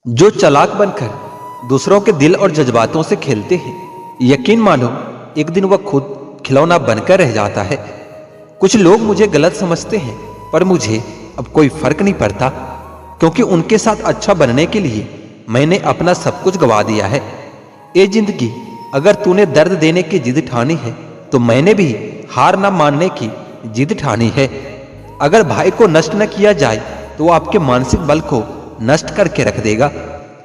जो चालाक बनकर दूसरों के दिल और जज्बातों से खेलते हैं, यकीन मानो एक दिन वह खुद खिलौना बनकर रह जाता है। कुछ लोग मुझे गलत समझते हैं, पर मुझे अब कोई फर्क नहीं पड़ता, क्योंकि उनके साथ अच्छा बनने के लिए मैंने अपना सब कुछ गवा दिया है। ए जिंदगी, अगर तूने दर्द देने की जिद ठानी है, तो मैंने भी हार ना मानने की जिद ठानी है। अगर भाई को नष्ट न किया जाए, तो वो आपके मानसिक बल को नष्ट करके रख देगा।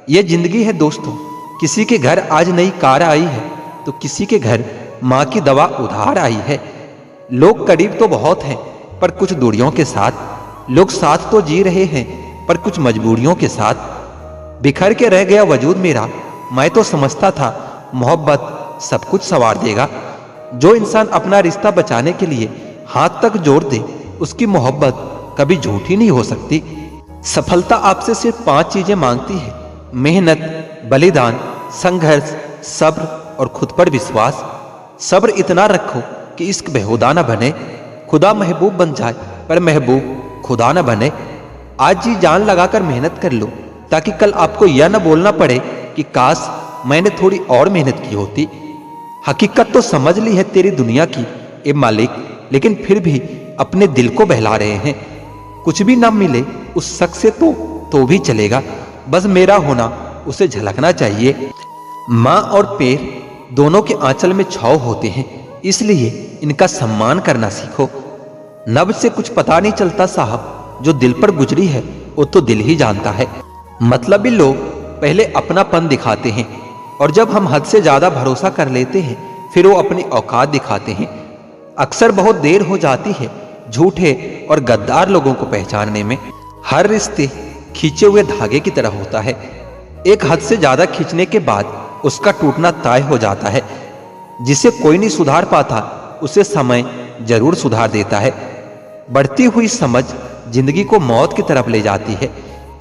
ये जिंदगी है दोस्तों, किसी के घर आज नई कार आई है, तो किसी के घर माँ की दवा उधार आई है। लोग करीब तो बहुत हैं, पर कुछ दूरियों के साथ। लोग साथ तो जी रहे हैं, पर कुछ मजबूरियों के साथ। बिखर के रह गया वजूद मेरा, मैं तो समझता था मोहब्बत सब कुछ संवार देगा। जो इंसान अपना रिश्ता बचाने के लिए हाथ तक जोड़ दे, उसकी मोहब्बत कभी झूठी नहीं हो सकती। सफलता आपसे सिर्फ 5 चीजें मांगती है: मेहनत, बलिदान, संघर्ष, सब्र और खुद पर विश्वास। सब्र इतना रखो कि इश्क बेहुदा न बने, खुदा महबूब बन जाए पर महबूब खुदा न बने। आज जी जान लगाकर मेहनत कर लो, ताकि कल आपको यह न बोलना पड़े कि काश मैंने थोड़ी और मेहनत की होती। हकीकत तो समझ ली है तेरी दुनिया की ए मालिक, लेकिन फिर भी अपने दिल को बहला रहे हैं। कुछ भी ना मिले उस शख्स से तो भी चलेगा, बस मेरा होना उसे झलकना चाहिए। माँ और पैर दोनों के आंचल में छाव होते हैं, इसलिए इनका सम्मान करना सीखो। नब से कुछ पता नहीं चलता साहब, जो दिल पर गुजरी है वो तो दिल ही जानता है। मतलबी लोग पहले अपनापन दिखाते हैं, और जब हम हद से ज्यादा भरोसा कर लेते हैं, फिर वो अपनी औकात दिखाते हैं। अक्सर बहुत देर हो जाती है झूठे और गद्दार लोगों को पहचानने में। हर रिश्ते खींचे हुए धागे की तरह होता है, एक हद से ज्यादा खींचने के बाद उसका टूटना तय हो जाता है। जिसे कोई नहीं सुधार पाता, उसे समय जरूर सुधार देता है। बढ़ती हुई समझ जिंदगी को मौत की तरफ ले जाती है।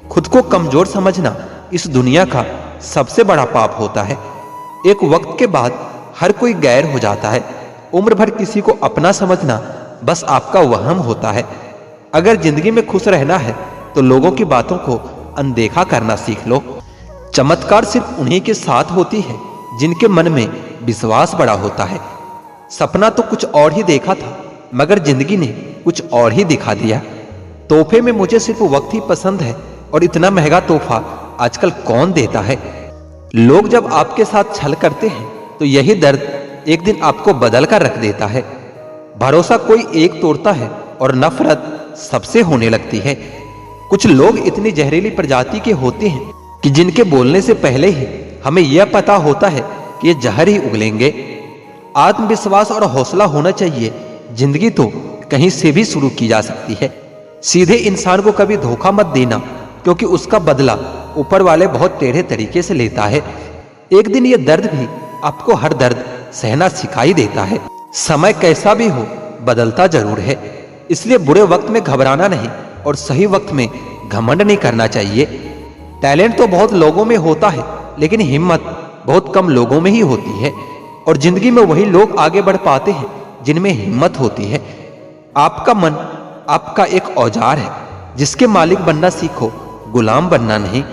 खुद को कमजोर समझना इस दुनिया का सबसे बड़ा पाप होता है। एक वक्त के बाद हर कोई गैर हो जाता है। उम्र भर किसी को अपना समझना बस आपका वहम होता है। अगर जिंदगी में खुश रहना है, तो लोगों की बातों को अनदेखा करना सीख लो। चमत्कार सिर्फ उन्हीं के साथ होती है जिनके मन में विश्वास बड़ा होता है। सपना तो कुछ और ही देखा था, मगर जिंदगी ने कुछ और ही दिखा दिया। तोहफे में मुझे सिर्फ वक्त ही पसंद है, और इतना महंगा तोहफा आजकल कौन देता है। लोग जब आपके साथ छल करते हैं, तो यही दर्द एक दिन आपको बदल कर रख देता है। भरोसा कोई एक तोड़ता है, और नफरत सबसे होने लगती है। कुछ लोग इतनी जहरीली प्रजाति के होते हैं कि जिनके बोलने से पहले ही हमें यह पता होता है कि ये जहर ही उगलेंगे। आत्मविश्वास और हौसला होना चाहिए। जिंदगी तो कहीं से भी शुरू की जा सकती है। सीधे इंसान को कभी धोखा मत देना, क्योंकि उसका बदला ऊपर वाले बहुत टेढ़े तरीके से लेता है। एक दिन ये दर्द भी आपको हर दर्द सहना सिखाई देता है। समय कैसा भी हो, बदलता जरूर है, इसलिए बुरे वक्त में घबराना नहीं, और सही वक्त में घमंड नहीं करना चाहिए। टैलेंट तो बहुत लोगों में होता है, लेकिन हिम्मत बहुत कम लोगों में ही होती है। और जिंदगी में वही लोग आगे बढ़ पाते हैं जिनमें हिम्मत होती है। आपका मन आपका एक औजार है, जिसके मालिक बनना सीखो, गुलाम बनना नहीं।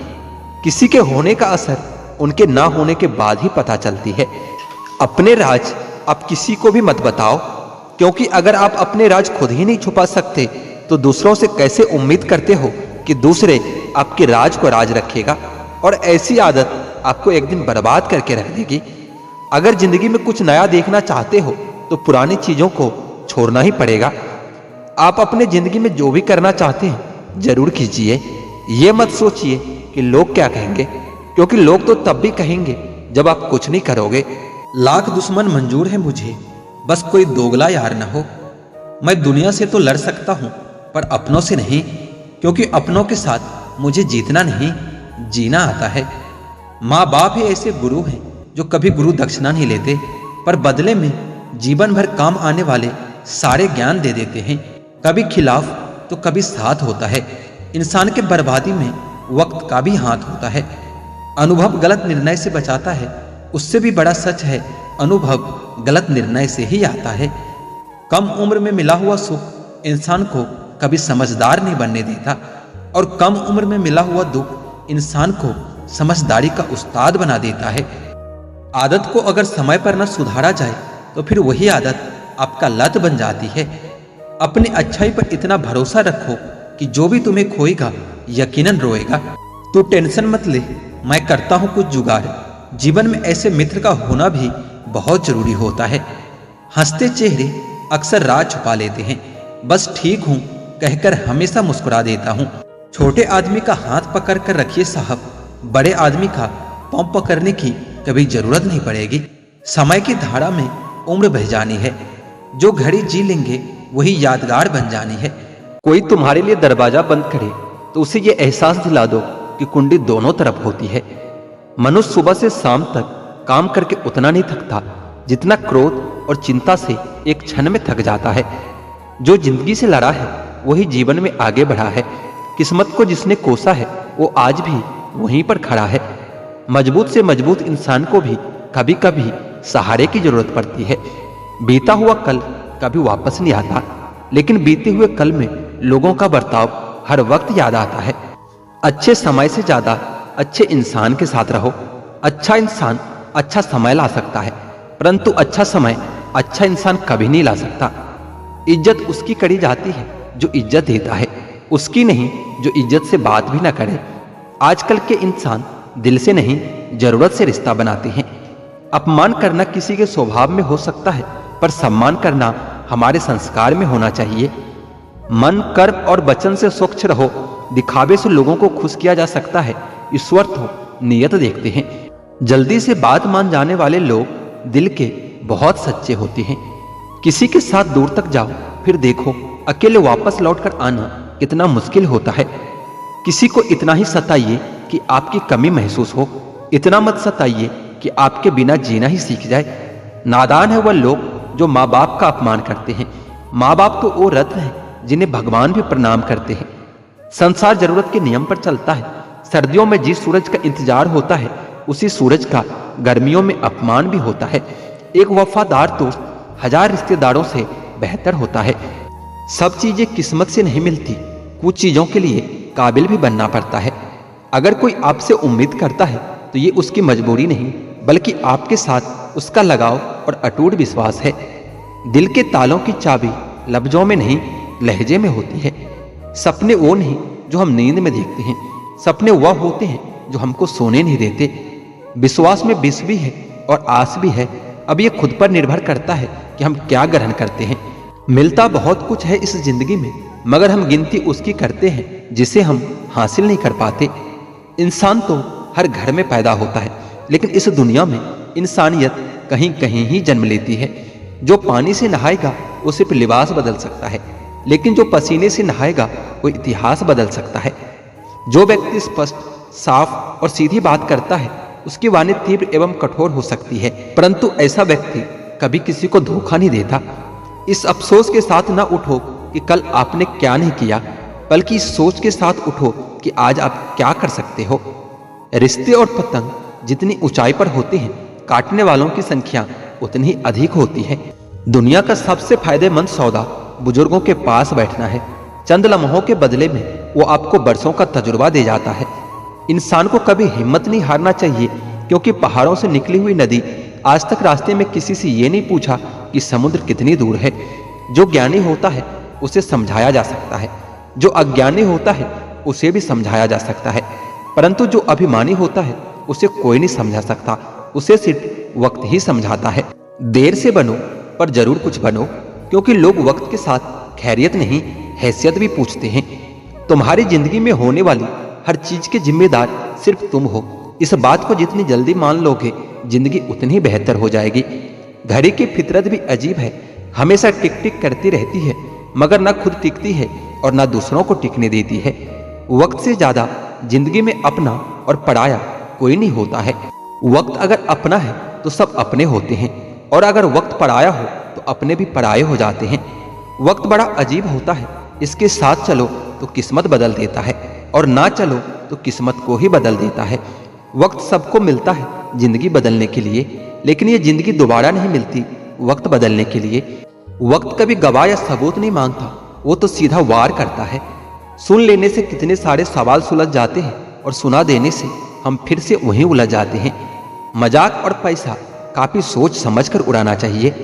किसी के होने का असर उनके ना होने के बाद ही पता चलती है। अपने राज आप किसी को भी मत बताओ, क्योंकि अगर आप अपने राज खुद ही नहीं छुपा सकते, तो दूसरों से कैसे उम्मीद करते हो कि दूसरे आपके राज को राज रखेगा। और ऐसी आदत आपको एक दिन बर्बाद करके रख देगी। अगर जिंदगी में कुछ नया देखना चाहते हो, तो पुरानी चीजों को छोड़ना ही पड़ेगा। आप अपने जिंदगी में जो भी करना चाहते हैं, जरूर कीजिए। ये मत सोचिए कि लोग क्या कहेंगे, क्योंकि लोग तो तब भी कहेंगे जब आप कुछ नहीं करोगे। लाख दुश्मन मंजूर है मुझे, बस कोई दोगला यार न हो। मैं दुनिया से तो लड़ सकता हूँ, पर अपनों से नहीं, क्योंकि अपनों के साथ मुझे जीतना नहीं, जीना आता है। माँ बाप ही ऐसे गुरु हैं जो कभी गुरु दक्षिणा नहीं लेते, पर बदले में जीवन भर काम आने वाले सारे ज्ञान दे देते हैं। कभी खिलाफ तो कभी साथ होता है। इंसान के बर्बादी में वक्त का भी हाथ होता है। अनुभव गलत निर्णय से बचाता है, उससे भी बड़ा सच है अनुभव गलत निर्णय से ही आता है। कम उम्र में मिला हुआ सुख इंसान को कभी समझदार नहीं बनने देता, और कम उम्र में मिला हुआ दुख इंसान को समझदारी का उस्ताद बना देता है। आदत को अगर समय पर न सुधारा जाए तो फिर वही आदत आपका लत बन जाती है। अपनी अच्छाई पर इतना भरोसा रखो कि जो भी तुम्हें खोएगा यकीनन रोएगा। तू टेंशन मत ले, मैं करता हूं कुछ जुगाड़। जीवन में ऐसे मित्र का होना भी बहुत जरूरी होता है। हंसते चेहरे अक्सर राज छुपा लेते हैं। बस ठीक हूं कहकर हमेशा मुस्कुरा देता हूं। छोटे आदमी का हाथ पकड़ कर रखिए साहब, बड़े आदमी का पांव पकड़ने की कभी जरूरत नहीं पड़ेगी। समय की धारा में उम्र बह जानी है, जो घड़ी जी लेंगे वही यादगार बन जानी है। कोई तुम्हारे लिए दरवाजा बंद करे तो उसे ये एहसास दिला दो कि कुंडी दोनों तरफ होती है। मनुष्य सुबह से शाम तक काम करके उतना नहीं थकता जितना क्रोध और चिंता से एक क्षण में थक जाता है। जो जिंदगी से लड़ा है वही जीवन में आगे बढ़ा है। किस्मत को जिसने कोसा है वो आज भी वहीं पर खड़ा है। मजबूत से मजबूत इंसान को भी कभी कभी सहारे की जरूरत पड़ती है। बीता हुआ कल कभी वापस नहीं आता, लेकिन बीते हुए कल में लोगों का बर्ताव हर वक्त याद आता है। अच्छे समय से ज्यादा अच्छे इंसान के साथ रहो। अच्छा इंसान अच्छा समय ला सकता है, परंतु अच्छा समय अच्छा इंसान कभी नहीं ला सकता। इज्जत उसकी करी जाती है जो इज्जत देता है, उसकी नहीं जो इज्जत से बात भी ना करे। आजकल के इंसान दिल से नहीं जरूरत से रिश्ता बनाते हैं। अपमान करना किसी के स्वभाव में हो सकता है, पर सम्मान करना हमारे संस्कार में होना चाहिए। मन, कर्म और वचन से स्वच्छ रहो। दिखावे से लोगों को खुश किया जा सकता है, ईश्वर तो नियत देखते हैं। जल्दी से बात मान जाने वाले लोग दिल के बहुत सच्चे होते हैं। किसी के साथ दूर तक जाओ, फिर देखो अकेले वापस लौटकर आना कितना मुश्किल होता है। किसी को इतना ही सताइए कि आपकी कमी महसूस हो, इतना मत सताइए कि आपके बिना जीना ही सीख जाए। नादान है वह लोग जो माँ बाप का अपमान करते हैं। माँ बाप तो वो रत्न हैं जिन्हें भगवान भी प्रणाम करते हैं। संसार जरूरत के नियम पर चलता है। सर्दियों में जिस सूरज का इंतजार होता है उसी सूरज का गर्मियों में अपमान भी होता है। एक वफादार दोस्त हजार रिश्तेदारों से बेहतर होता है। सब चीजें किस्मत से नहीं मिलती, कुछ चीजों के लिए काबिल भी बनना पड़ता है। अगर कोई आपसे उम्मीद करता है तो ये उसकी मजबूरी नहीं, बल्कि आपके साथ उसका लगाव और अटूट विश्वास है। दिल के तालों की चाबी लफ्जों में नहीं लहजे में होती है। सपने वो नहीं जो हम नींद में देखते हैं, सपने वह होते हैं जो हमको सोने नहीं देते। विश्वास में विष भी है और आस भी है। अब ये खुद पर निर्भर करता है कि हम क्या ग्रहण करते हैं। मिलता बहुत कुछ है इस जिंदगी में, मगर हम गिनती उसकी करते हैं जिसे हम हासिल नहीं कर पाते। इंसान तो हर घर में पैदा होता है, लेकिन इस दुनिया में इंसानियत कहीं कहीं ही जन्म लेती है। जो पानी से नहाएगा वो सिर्फ लिबास बदल सकता है, लेकिन जो पसीने से नहाएगा वो इतिहास बदल सकता है। जो व्यक्ति स्पष्ट, साफ और सीधी बात करता है उसकी वाणी तीव्र एवं कठोर हो सकती है, परंतु ऐसा व्यक्ति कभी किसी को धोखा नहीं देता। इस अफसोस के साथ ना उठो कि कल आपने क्या नहीं किया, बल्कि इस सोच के साथ उठो कि आज आप क्या कर सकते हो। रिश्ते और पतंग जितनी ऊंचाई पर होते हैं, काटने वालों की संख्या उतनी ही अधिक होती है। दुनिया का सबसे फायदेमंद सौदा बुजुर्गों के पास बैठना है। चंद लम्हों के बदले में वो आपको बरसों का तजुर्बा दे जाता है। इंसान को कभी हिम्मत नहीं हारना चाहिए, क्योंकि पहाड़ों से निकली हुई नदी आज तक रास्ते में किसी से ये नहीं पूछा कि समुद्र कितनी दूर है। जो ज्ञानी होता है उसे समझाया जा सकता है, जो अज्ञानी होता है उसे भी समझाया जा सकता है, परंतु जो अभिमानी होता है उसे कोई नहीं समझा सकता, उसे सिर्फ वक्त ही समझाता है। देर से बनो पर जरूर कुछ बनो, क्योंकि लोग वक्त के साथ खैरियत नहीं हैसियत भी पूछते हैं। तुम्हारी जिंदगी में होने वाली हर चीज के जिम्मेदार सिर्फ तुम हो। इस बात को जितनी जल्दी मान लोगे जिंदगी उतनी बेहतर हो जाएगी। घड़ी की फितरत भी अजीब है, हमेशा टिक टिक करती रहती है, मगर ना खुद टिकती है और ना दूसरों को टिकने देती है। वक्त से ज्यादा जिंदगी में अपना और पराया कोई नहीं होता है। वक्त अगर अपना है तो सब अपने होते हैं, और अगर वक्त पराया हो तो अपने भी पराये हो जाते हैं। वक्त बड़ा अजीब होता है, इसके साथ चलो तो किस्मत बदल देता है, और ना चलो तो किस्मत को ही बदल देता है। वक्त सबको मिलता है जिंदगी बदलने के लिए, लेकिन ये जिंदगी दोबारा नहीं मिलती वक्त बदलने के लिए। वक्त कभी गवाह या सबूत नहीं मांगता, वो तो सीधा वार करता है। सुन लेने से कितने सारे सवाल सुलझ जाते हैं और सुना देने से हम फिर से वहीं उलझ जाते हैं। मजाक और पैसा काफी सोच समझकर उड़ाना चाहिए।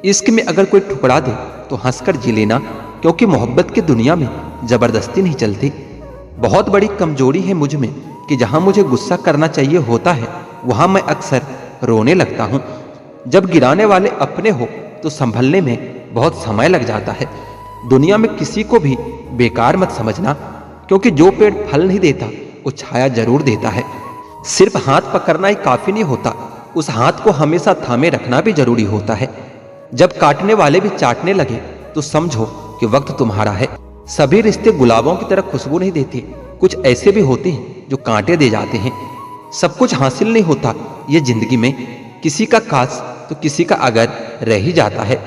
इश्क में अगर कोई ठुकरा दे तो हंसकर जी लेना, क्योंकि मोहब्बत की दुनिया में जबरदस्ती नहीं चलती। बहुत बड़ी कमजोरी है मुझ में कि जहां मुझे गुस्सा करना चाहिए होता है वहां मैं अक्सर रोने लगता हूं। जब गिराने वाले अपने हो तो संभलने में बहुत समय लग जाता है। दुनिया में किसी को भी बेकार मत समझना, क्योंकि जो पेड़ फल नहीं देता वो छाया जरूर देता है। सिर्फ हाथ पकड़ना ही काफी नहीं होता, उस हाथ को हमेशा थामे रखना भी जरूरी होता है। जब काटने वाले भी चाटने लगे तो समझो कि वक्त तुम्हारा है। सभी रिश्ते गुलाबों की तरह खुशबू नहीं देते, कुछ ऐसे भी होते हैं जो कांटे दे जाते हैं। सब कुछ हासिल नहीं होता ये जिंदगी में, किसी का काश तो किसी का अगर रह ही जाता है।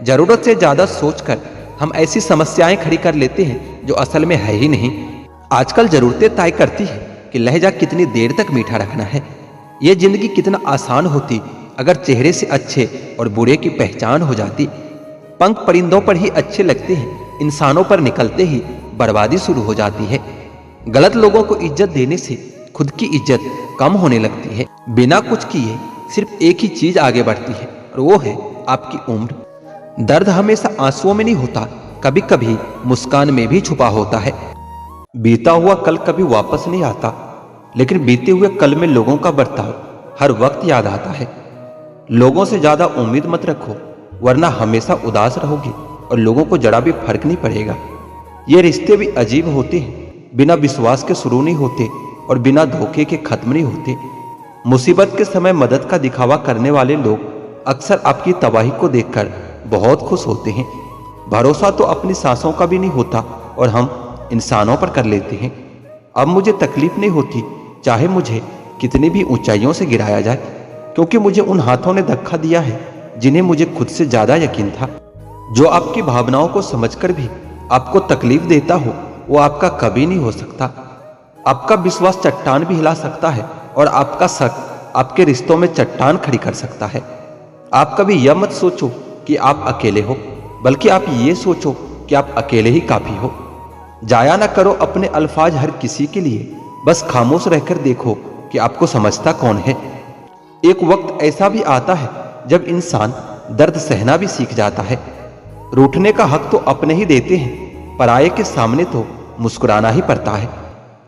जरूरत से ज्यादा सोचकर हम ऐसी समस्याएं खड़ी कर लेते हैं जो असल में है ही नहीं। आजकल जरूरतें तय करती है कि लहजा कितनी देर तक मीठा रखना है। यह जिंदगी कितना आसान होती अगर चेहरे से अच्छे और बुरे की पहचान हो जाती। पंख परिंदों पर ही अच्छे लगते हैं, इंसानों पर निकलते ही बर्बादी शुरू हो जाती है। गलत लोगों को इज्जत देने से खुद की इज्जत कम होने लगती है। बिना कुछ किए सिर्फ एक ही चीज आगे बढ़ती है और वो है आपकी उम्र। दर्द हमेशा आंसुओं में नहीं होता, कभी कभी मुस्कान में भी छुपा होता है। बीता हुआ कल कभी वापस नहीं आता, लेकिन बीते हुए कल में लोगों का बर्ताव हर वक्त याद आता है। लोगों से ज्यादा उम्मीद मत रखो, वरना हमेशा उदास रहोगे और लोगों को जरा भी फर्क नहीं पड़ेगा। ये रिश्ते भी अजीब होते हैं, बिना विश्वास के शुरू नहीं होते और बिना धोखे के खत्म नहीं होते। मुसीबत के समय मदद का दिखावा करने वाले लोग अक्सर आपकी तबाही को देखकर बहुत खुश होते हैं। भरोसा तो अपनी सांसों का भी नहीं होता और हम इंसानों पर कर लेते हैं। अब मुझे तकलीफ नहीं होती, चाहे मुझे कितनी भी ऊंचाइयों से गिराया जाए, क्योंकि मुझे उन हाथों ने धक्का दिया है जिन्हें मुझे खुद से ज्यादा यकीन था। जो आपकी भावनाओं को समझकर भी आपको तकलीफ देता हो वो आपका कभी नहीं हो सकता। आपका विश्वास चट्टान भी हिला सकता है और आपका शक आपके रिश्तों में चट्टान खड़ी कर सकता है। आप कभी यह मत सोचो कि आप अकेले हो, बल्कि आप ये सोचो कि आप अकेले ही काफी हो। जाया ना करो अपने अल्फाज हर किसी के लिए, बस खामोश रहकर देखो कि आपको समझता कौन है। एक वक्त ऐसा भी आता है जब इंसान दर्द सहना भी सीख जाता है। रूठने का हक तो अपने ही देते हैं, पराये के सामने तो मुस्कुराना ही पड़ता है।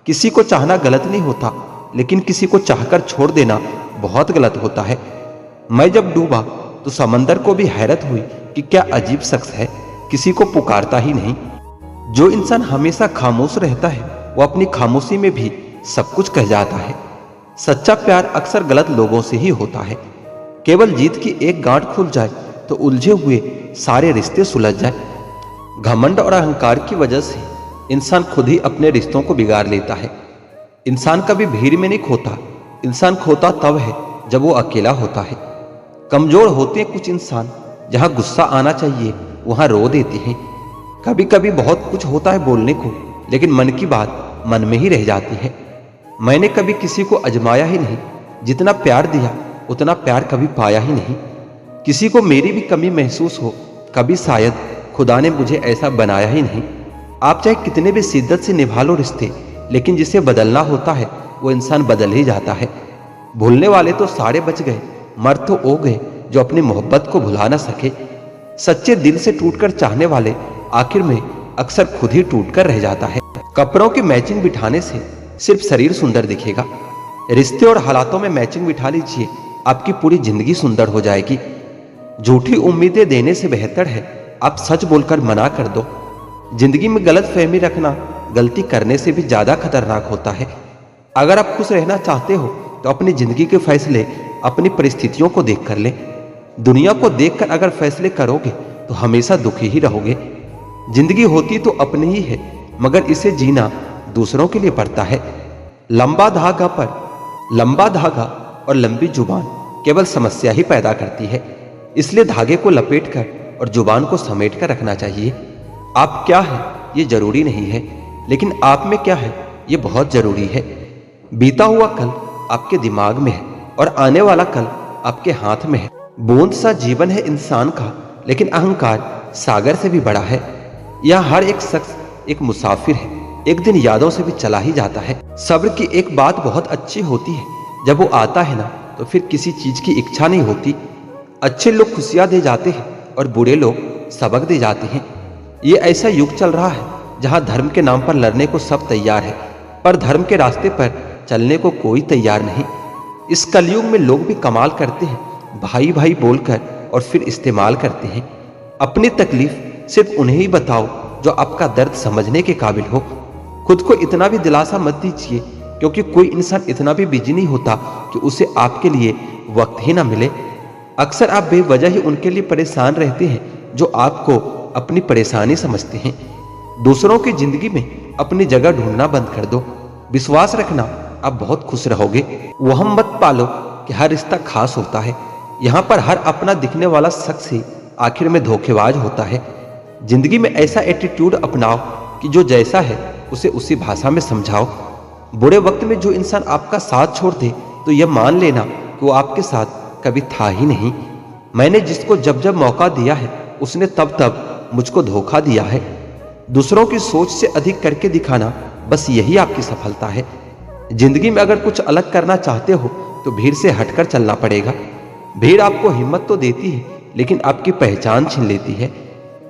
किसी को चाहना गलत नहीं होता, लेकिन किसी को चाहकर छोड़ देना बहुत गलत होता है। मैं जब डूबा तो समंदर को भी हैरत हुई कि क्या अजीब शख्स है, किसी को पुकारता ही नहीं। जो इंसान हमेशा खामोश रहता है वो अपनी खामोशी में भी सब कुछ कह जाता है। सच्चा प्यार अक्सर गलत लोगों से ही होता है। केवल जीत की एक गांठ खुल जाए तो उलझे हुए सारे रिश्ते सुलझ जाए। घमंड और अहंकार की वजह से इंसान खुद ही अपने रिश्तों को बिगाड़ लेता है। इंसान कभी भीड़ में नहीं खोता, इंसान खोता तब है जब वो अकेला होता है। कमजोर होते हैं कुछ इंसान, जहां गुस्सा आना चाहिए वहां रो देते हैं। कभी कभी बहुत कुछ होता है बोलने को, लेकिन मन की बात मन में ही रह जाती है। मैंने कभी किसी को अजमाया ही नहीं, जितना प्यार दिया उतना प्यार कभी पाया ही नहीं। किसी को मेरी भी कमी महसूस हो, कभी शायद खुदा ने मुझे ऐसा बनाया ही नहीं। आप चाहे कितने भी शिद्दत से निभा लो रिश्ते, लेकिन जिसे बदलना होता है वो इंसान बदल ही जाता है। भूलने वाले तो सारे बच गए, मर तो वो गए जो अपनी मोहब्बत को भुला ना सके। सच्चे दिल से टूटकर चाहने वाले आखिर में अक्सर खुद ही टूटकर रह जाता है। कपड़ों की मैचिंग बिठाने से सिर्फ शरीर सुंदर दिखेगा, रिश्ते और हालातों में मैचिंग बिठा लीजिए, आपकी पूरी जिंदगी सुंदर हो जाएगी। झूठी उम्मीदें देने से बेहतर है आप सच बोलकर मना कर दो। जिंदगी में गलत फहमी रखना गलती करने से भी ज्यादा खतरनाक होता है। अगर आप खुश रहना चाहते हो तो अपनी जिंदगी के फैसले अपनी परिस्थितियों को देख कर ले। दुनिया को देखकर अगर फैसले करोगे तो हमेशा दुखी ही रहोगे। जिंदगी होती तो अपनी ही है, मगर इसे जीना दूसरों के लिए पड़ता है। लंबा धागा और लंबी जुबान केवल समस्या ही पैदा करती है। इसलिए धागे को लपेटकर और जुबान को समेट कर रखना चाहिए। आप क्या है ये जरूरी नहीं है, लेकिन आप में क्या है ये बहुत जरूरी है। बीता हुआ कल आपके दिमाग में है और आने वाला कल आपके हाथ में है। बूंद सा जीवन है इंसान का, लेकिन अहंकार सागर से भी बड़ा है। यह हर एक शख्स एक मुसाफिर है, एक दिन यादों से भी चला ही जाता है। सब्र की एक बात बहुत अच्छी होती है, जब वो आता है ना तो फिर किसी चीज की इच्छा नहीं होती। अच्छे लोग खुशियां दे जाते हैं और बुरे लोग सबक दे जाते हैं। ये ऐसा युग चल रहा है जहां धर्म के नाम पर लड़ने को सब तैयार है, पर धर्म के रास्ते पर चलने को कोई तैयार नहीं। इस कलयुग में लोग भी कमाल करते हैं, भाई भाई बोलकर और फिर इस्तेमाल करते हैं। अपनी तकलीफ सिर्फ उन्हें ही बताओ जो आपका दर्द समझने के काबिल हो। खुद को इतना भी दिलासा मत दीजिए, क्योंकि कोई इंसान इतना भी बिजी नहीं होता कि उसे आपके लिए वक्त ही ना मिले। अक्सर आप बेवजह ही उनके लिए परेशान रहते हैं जो आपको अपनी परेशानी समझते हैं। दूसरों की जिंदगी में अपनी जगह ढूंढना बंद कर दो। विश्वास रखना आप बहुत खुश रहोगे। वहम मत पालो कि हर रिश्ता खास होता है। यहाँ पर हर अपना दिखने वाला शख्स ही आखिर में धोखेबाज होता है। जिंदगी में ऐसा एटीट्यूड अपनाओ कि जो जैसा है उसे उसी भाषा में समझाओ। बुरे वक्त में जो इंसान आपका साथ छोड़ दे तो यह मान लेना कि वो आपके साथ कभी था ही नहीं। मैंने जिसको जब जब मौका दिया है उसने तब तब मुझको धोखा दिया है। दूसरों की सोच से अधिक करके दिखाना, बस यही आपकी सफलता है। जिंदगी में अगर कुछ अलग करना चाहते हो तो भीड़ से हटकर चलना पड़ेगा। भीड़ आपको हिम्मत तो देती है, लेकिन आपकी पहचान छीन लेती है।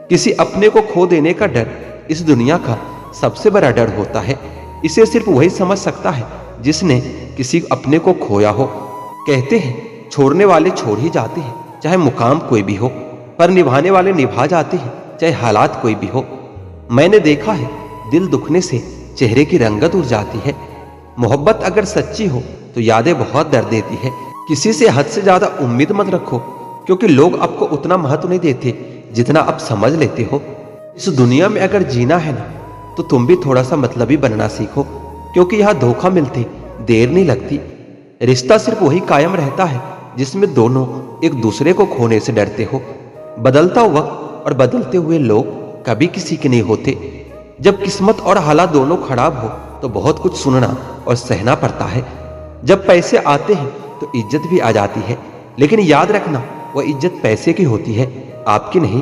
किसी अपने को खो देने का डर इस दुनिया का सबसे बड़ा डर होता है। इसे सिर्फ वही समझ सकता है जिसने किसी अपने को खोया हो। कहते हैं छोड़ने वाले छोड़ ही जाते हैं, चाहे मुकाम कोई भी हो, पर निभाने वाले निभा जाते हैं, चाहे हालात कोई भी हो। मैंने देखा है दिल दुखने से चेहरे की रंगत उड़ जाती है। मोहब्बत अगर सच्ची हो तो यादें बहुत दर्द देती है। किसी से हद से ज्यादा उम्मीद मत रखो, क्योंकि लोग आपको उतना महत्व नहीं देते जितना आप समझ लेते हो। इस दुनिया में अगर जीना है ना तो तुम भी थोड़ा सा मतलबी बनना सीखो, क्योंकि यहाँ धोखा मिलते देर नहीं लगती। रिश्ता सिर्फ वही कायम रहता है जिसमें दोनों एक दूसरे को खोने से डरते हो। बदलता वक्त और बदलते हुए लोग कभी किसी के नहीं होते। जब किस्मत और हालात दोनों खराब हो तो बहुत कुछ सुनना और सहना पड़ता है। जब पैसे आते हैं तो इज्जत भी आ जाती है, लेकिन याद रखना वह इज्जत पैसे की होती है, आपकी नहीं।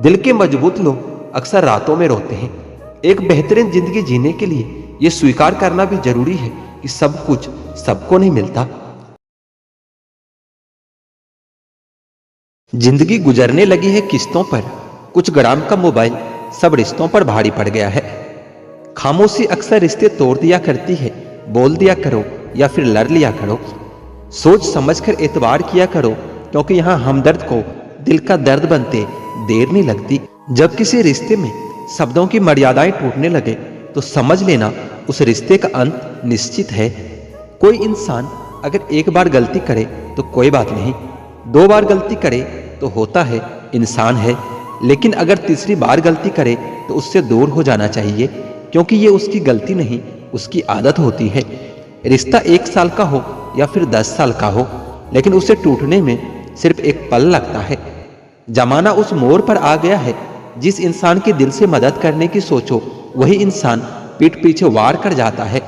दिल के मजबूत लोग अक्सर रातों में रोते हैं। एक बेहतरीन जिंदगी जीने के लिए यह स्वीकार करना भी जरूरी है कि सब कुछ सबको नहीं मिलता। जिंदगी गुजरने लगी है किस्तों पर। कुछ ग्राम का मोबाइल सब रिश्तों पर भारी पड़ गया है। खामोशी अक्सर रिश्ते तोड़ दिया करती है। बोल दिया करो या फिर लड़ लिया करो। सोच समझकर एतबार किया करो, क्योंकि यहाँ हमदर्द को दिल का दर्द बनते देर नहीं लगती। जब किसी रिश्ते में शब्दों की मर्यादाएं टूटने लगे तो समझ लेना उस रिश्ते का अंत निश्चित है। कोई इंसान अगर एक बार गलती करे तो कोई बात नहीं, 2 बार गलती करे तो होता है इंसान है, लेकिन अगर तीसरी बार गलती करे तो उससे दूर हो जाना चाहिए, क्योंकि ये उसकी गलती नहीं उसकी आदत होती है। रिश्ता 1 साल का हो या फिर 10 साल का हो, लेकिन उसे टूटने में सिर्फ एक पल लगता है। जमाना उस मोड़ पर आ गया है, जिस इंसान के दिल से मदद करने की सोचो वही इंसान पीठ पीछे वार कर जाता है।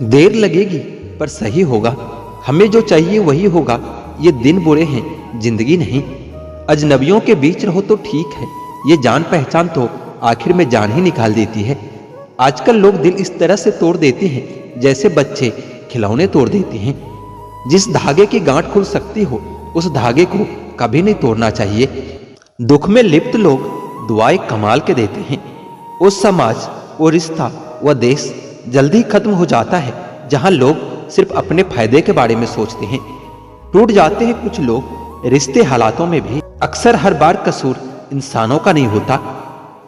देर लगेगी पर सही होगा। हमें जो चाहिए वही होगा। ये दिन बुरे हैं, जिंदगी नहीं। अजनबियों के बीच रहो तो ठीक है, ये जान पहचान तो आखिर में जान ही निकाल देती है। आजकल लोग दिल इस तरह से तोड़ देते हैं जैसे बच्चे खिलौने तोड़ देते हैं। जिस धागे की गांठ खुल सकती हो उस धागे को कभी नहीं तोड़ना चाहिए। दुख में लिप्त लोग दुआएं कमाल के देते हैं। वो समाज, वो रिश्ता, वो देश जल्दी खत्म हो जाता है जहां लोग सिर्फ अपने फायदे के बारे में सोचते हैं। टूट जाते हैं कुछ लोग रिश्ते हालातों में भी। अक्सर हर बार कसूर इंसानों का नहीं होता।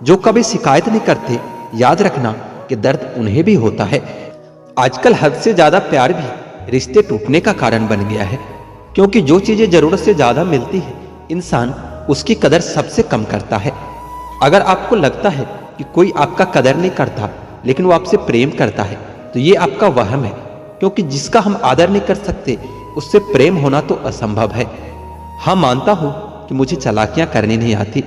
जो कभी शिकायत नहीं करते, याद रखना कि दर्द उन्हें भी होता है। आजकल हद से ज्यादा प्यार भी रिश्ते टूटने का कारण बन गया है, क्योंकि जो चीजें जरूरत से ज्यादा मिलती है इंसान उसकी कदर सबसे कम करता है। अगर आपको लगता है कि कोई आपका कदर नहीं करता लेकिन वो आपसे प्रेम करता है तो ये आपका वहम है, क्योंकि जिसका हम आदर नहीं कर सकते उससे प्रेम होना तो असंभव है। हाँ, मानता हूं कि मुझे चालाकियां करनी नहीं आती,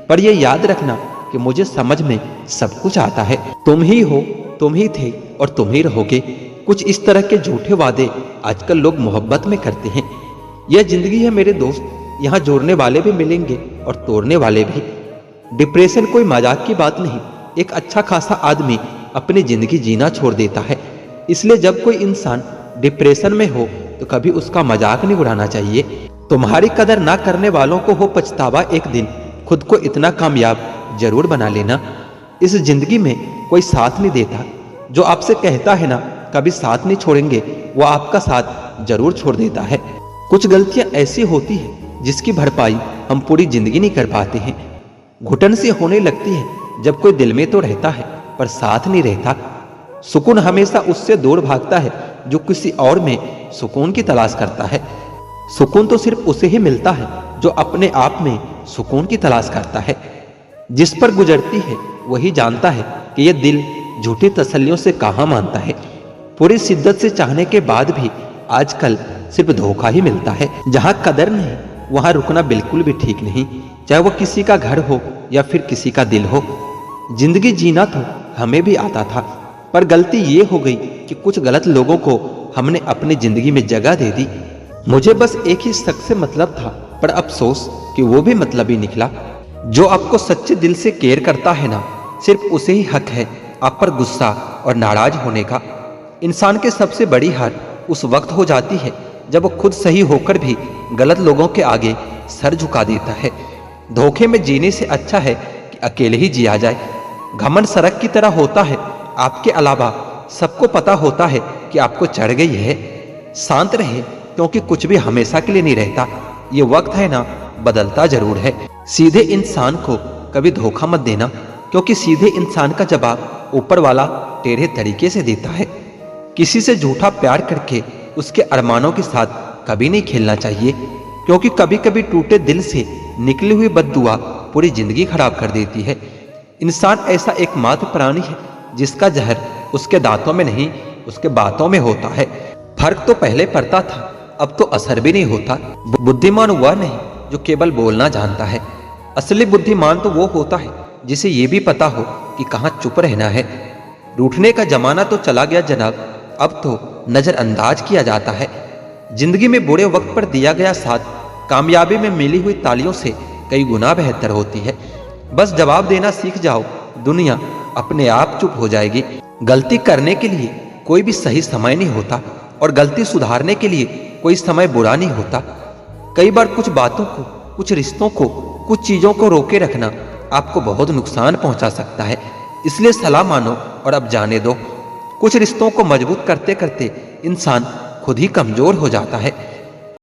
पर यह याद रखना कि मुझे समझ में सब कुछ आता है। तुम ही हो, तुम ही थे और तुम ही रहोगे। कुछ इस तरह के झूठे वादे आजकल लोग मोहब्बत में करते हैं। यह जिंदगी है मेरे दोस्त, यहाँ जोड़ने वाले भी मिलेंगे और तोड़ने वाले भी। डिप्रेशन कोई मजाक की बात नहीं। एक अच्छा खासा आदमी अपनी जिंदगी जीना छोड़ देता है। इसलिए जब कोई इंसान डिप्रेशन में हो तो कभी उसका मजाक नहीं उड़ाना चाहिए। तुम्हारी कदर ना करने वालों को हो पछतावा एक दिन, खुद को इतना कामयाब जरूर बना लेना। इस जिंदगी में कोई साथ नहीं देता। जो आपसे कहता है ना कभी साथ नहीं छोड़ेंगे, वो आपका साथ जरूर छोड़ देता है। कुछ गलतियां ऐसी होती हैं जिसकी भरपाई हम पूरी जिंदगी नहीं कर पाते हैं। घुटन सी होने लगती है जब कोई दिल में तो रहता है पर साथ नहीं रहता। सुकून हमेशा उससे दूर भागता है जो किसी और में सुकून की तलाश करता है। सुकून तो सिर्फ उसे ही मिलता है जो अपने आप में सुकून की तलाश करता है। जिस पर गुजरती है वही जानता है कि यह दिल झूठी तसल्लियों से कहाँ मानता है। पूरी शिद्दत से चाहने के बाद भी आजकल सिर्फ धोखा ही मिलता है। जहाँ कदर नहीं वहाँ रुकना बिल्कुल भी ठीक नहीं, चाहे वो किसी का घर हो या फिर किसी का दिल हो। जिंदगी जीना तो हमें भी आता था, पर गलती ये हो गई कि कुछ गलत लोगों को हमने अपनी जिंदगी में जगह दे दी। मुझे बस एक ही शख्स से मतलब था, पर अफसोस कि वो भी मतलब ही निकला। जो आपको सच्चे दिल से केयर करता है ना, सिर्फ उसे ही हक है आप पर गुस्सा और नाराज होने का। इंसान के सबसे बड़ी हार उस वक्त हो जाती है जब वो खुद सही होकर भी गलत लोगों के आगे सर झुका देता है। धोखे में जीने से अच्छा है कि अकेले ही जिया जाए। घमंड सड़क की तरह होता है, आपके अलावा सबको पता होता है कि आपको चढ़ गई है। शांत रहे क्योंकि कुछ भी हमेशा के लिए नहीं रहता। ये वक्त है ना, बदलता जरूर है। सीधे इंसान को कभी धोखा मत देना, क्योंकि सीधे इंसान का जवाब ऊपर वाला टेढ़े तरीके से देता है। किसी से झूठा प्यार करके उसके अरमानों के साथ कभी नहीं खेलना चाहिए, क्योंकि कभी कभी टूटे दिल से निकली हुई बद्दुआ पूरी जिंदगी खराब कर देती है। इंसान ऐसा एकमात्र प्राणी है जिसका जहर उसके दांतों में नहीं उसके बातों में होता है। फर्क तो पहले पड़ता था, अब तो असर भी नहीं होता। बुद्धिमान वह नहीं जो केवल बोलना जानता है। असली बुद्धिमान तो वो होता है जिसे ये भी पता हो कि कहाँ चुप रहना है। रूठने का जमाना तो चला गया जनाब, अब तो नजरअंदाज किया जाता है। जिंदगी में बुरे वक्त पर दिया गया साथ कामयाबी में मिली हुई तालियों से कई गुना बेहतर होती है। बस जवाब देना सीख जाओ, दुनिया अपने आप चुप हो जाएगी। गलती करने के लिए कोई भी सही समय नहीं होता, और गलती सुधारने के लिए कोई समय बुरा नहीं होता। कई बार कुछ बातों को, कुछ रिश्तों को, कुछ चीजों को रोके रखना आपको बहुत नुकसान पहुंचा सकता है। इसलिए सलाह मानो और अब जाने दो। कुछ रिश्तों को मजबूत करते करते इंसान खुद ही कमजोर हो जाता है।